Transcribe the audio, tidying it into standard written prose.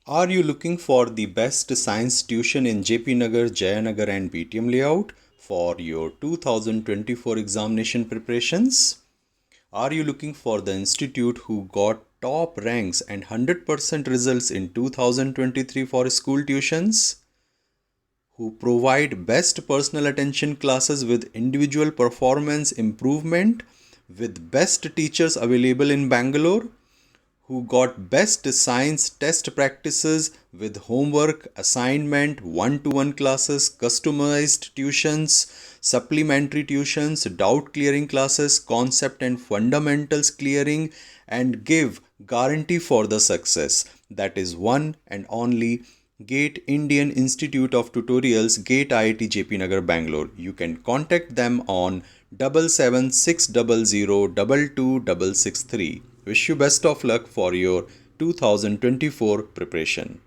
Are you looking for the best science tuition in Nagar, Jayanagar and BTM layout for your 2024 examination preparations? Are you looking for the institute who got top ranks and 100% results in 2023 for school tuitions? Who provide best personal attention classes with individual performance improvement with best teachers available in Bangalore? Who got best science test practices with homework, assignment, one-to-one classes, customized tuitions, supplementary tuitions, doubt clearing classes, concept and fundamentals clearing, and give guarantee for the success. That is one and only GATE Indian Institute of Tutorials, GATEIIT JP Bangalore. You can contact them on 7760022663. Wish you best of luck for your 2024 preparation.